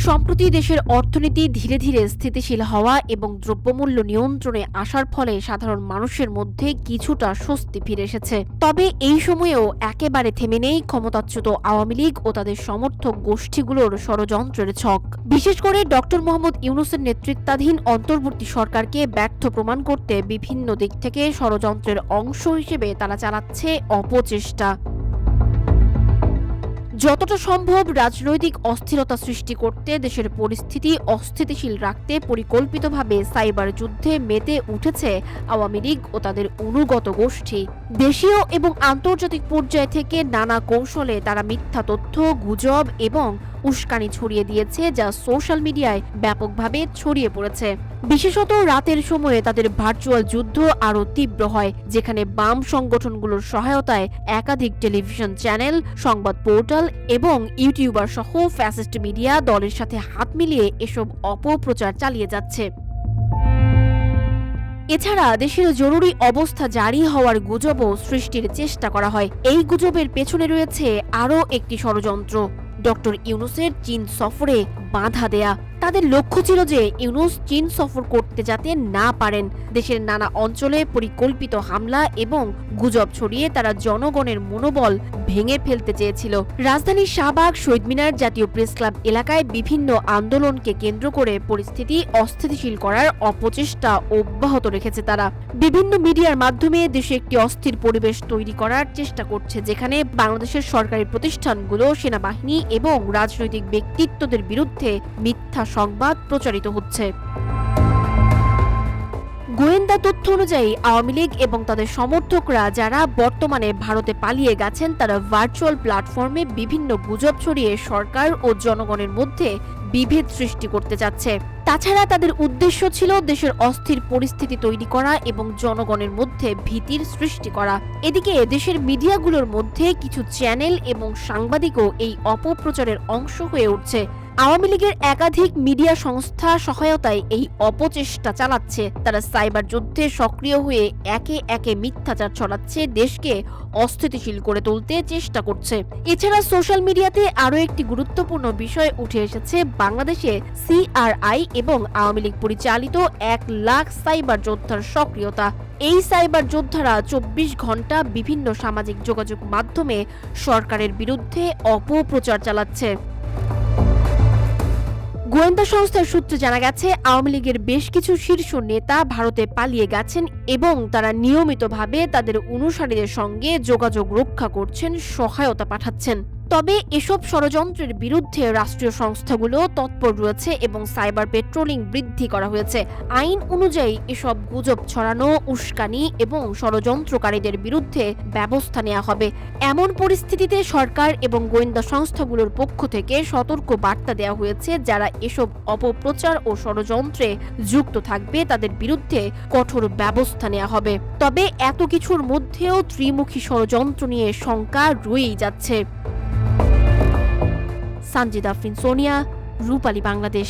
সম্প্রতি দেশের অর্থনীতি ধীরে ধীরে স্থিতিশীল হওয়া এবং দ্রব্যমূল্য নিয়ন্ত্রণে আসার ফলে সাধারণ মানুষের মধ্যে কিছুটা স্বস্তি ফিরে এসেছে। তবে এই সময়েও একেবারে থেমে নেই ক্ষমতাচ্যুত আওয়ামী লীগ ও তাদের সমর্থক গোষ্ঠীগুলোর ষড়যন্ত্রের ছক। বিশেষ করে ডক্টর মোহাম্মদ ইউনূসের নেতৃত্বাধীন অন্তর্বর্তী সরকারকে ব্যর্থ প্রমাণ করতে বিভিন্ন দিক থেকে ষড়যন্ত্রের অংশ হিসেবে তারা চালাচ্ছে অপচেষ্টা। যতটা সম্ভব রাজনৈতিক অস্থিরতা সৃষ্টি করতে দেশের পরিস্থিতি অস্থিতিশীল রাখতে পরিকল্পিতভাবে সাইবার যুদ্ধে মেতে উঠেছে আওয়ামী লীগ ও তাদের অনুগত গোষ্ঠী। দেশীয় এবং আন্তর্জাতিক পর্যায় থেকে নানা কৌশলে তারা মিথ্যা তথ্য, গুজব এবং উস্কানি ছড়িয়ে দিয়েছে, যা সোশ্যাল মিডিয়ায় ব্যাপকভাবে ছড়িয়ে পড়েছে। বিশেষত রাতের সময়ে তাদের ভার্চুয়াল যুদ্ধ আরও তীব্র হয়, যেখানে বাম সংগঠনগুলোর সহায়তায় একাধিক টেলিভিশন চ্যানেল, সংবাদ পোর্টাল এবং ইউটিউবার সহ ফ্যাসিস্ট মিডিয়া দলের সাথে হাত মিলিয়ে এসব অপপ্রচার চালিয়ে যাচ্ছে। এছাড়া দেশের জরুরি অবস্থা জারি হওয়ার গুজবও সৃষ্টির চেষ্টা করা হয়। এই গুজবের পেছনে রয়েছে আরও একটি ষড়যন্ত্র, ডক্টর ইউনূসের চীন সফরে বাধা দেয়া। তাদের লক্ষ্য ছিল যে ইউনূস চীন সফর করতে যাতে না পারেন। দেশের নানা অঞ্চলে পরিকল্পিত হামলা এবং গুজব ছড়িয়ে তারা জনগণের মনোবল ভেঙে ফেলতে চেয়েছিল। রাজধানীর শাহবাগ, শহীদ মিনার, জাতীয় প্রেস ক্লাব এলাকায় বিভিন্ন আন্দোলনকে কেন্দ্র করে পরিস্থিতি অস্থিতিশীল করার অপচেষ্টা অব্যাহত রেখেছে তারা। বিভিন্ন মিডিয়ার মাধ্যমে দেশে একটি অস্থির পরিবেশ তৈরি করার চেষ্টা করছে, যেখানে বাংলাদেশের সরকারি প্রতিষ্ঠানগুলো, সেনাবাহিনী এবং রাজনৈতিক ব্যক্তিত্বদের বিরুদ্ধে মিথ্যা সংবাদ প্রচারিত হচ্ছে। গোয়েন্দা তথ্য অনুযায়ী আওয়ামী লীগ এবং তাদের সমর্থকরা যারা বর্তমানে ভারতে পালিয়ে গেছেন, তারা ভার্চুয়াল প্ল্যাটফর্মে বিভিন্ন গুজব ছড়িয়ে সরকার ও জনগণের মধ্যে বিভেদ সৃষ্টি করতে চাচ্ছে। তাছাড়া তাদের উদ্দেশ্য ছিল দেশের অস্থির পরিস্থিতি তৈরি করা এবং জনগণের মধ্যে ভীতির সৃষ্টি করা। এদিকে দেশের মিডিয়াগুলোর মধ্যে কিছু চ্যানেল এবং সাংবাদিকও এই অপপ্রচারের অংশ হয়ে উঠছে। আওয়ামী লীগের একাধিক মিডিয়া সংস্থা সহায়তায় এই অপচেষ্টা চালাচ্ছে। তারা সাইবার যুদ্ধে সক্রিয় হয়ে একে একে মিথ্যাচার ছড়াচ্ছে, দেশকে অস্থিতিশীল করে তুলতে চেষ্টা করছে। এছাড়া সোশ্যাল মিডিয়াতে আরও একটি গুরুত্বপূর্ণ বিষয় উঠে এসেছে, বাংলাদেশে সিআরআই এবং আওয়ামী লীগ পরিচালিত 1 লাখ সাইবার যোদ্ধার সক্রিয়তা। এই সাইবার যোদ্ধারা 24 ঘন্টা বিভিন্ন সামাজিক যোগাযোগ মাধ্যমে সরকারের বিরুদ্ধে অপপ্রচার চালাচ্ছে। গোয়েন্দা সংস্থার সূত্রে জানা গেছে, আওয়ামী লীগের বেশ কিছু শীর্ষ নেতা ভারতে পালিয়ে গেছেন এবং তারা নিয়মিতভাবে তাদের অনুসারীদের সঙ্গে যোগাযোগ রক্ষা করছেন, সহায়তা পাঠাচ্ছেন। তবে এসব ষড়যন্ত্রের বিরুদ্ধে রাষ্ট্রীয় সংস্থাগুলো তৎপর রয়েছে এবং সাইবার পেট্রোলিং বৃদ্ধি করা হয়েছে। আইন অনুযায়ী এসব গুজব ছড়ানো, উস্কানি এবং ষড়যন্ত্রকারীদের বিরুদ্ধে ব্যবস্থা নেওয়া হবে। এমন পরিস্থিতিতে সরকার এবং গোয়েন্দা সংস্থাগুলোর পক্ষ থেকে সতর্ক বার্তা দেওয়া হয়েছে, যারা এসব অপপ্রচার ও ষড়যন্ত্রে যুক্ত থাকবে তাদের বিরুদ্ধে কঠোর ব্যবস্থা নেওয়া হবে। তবে এত কিছুর মধ্যেও ত্রিমুখী ষড়যন্ত্র নিয়ে শঙ্কা রয়েই যাচ্ছে। সানজিদা আফরিন, সোনিয়া, রূপালী, বাংলাদেশ।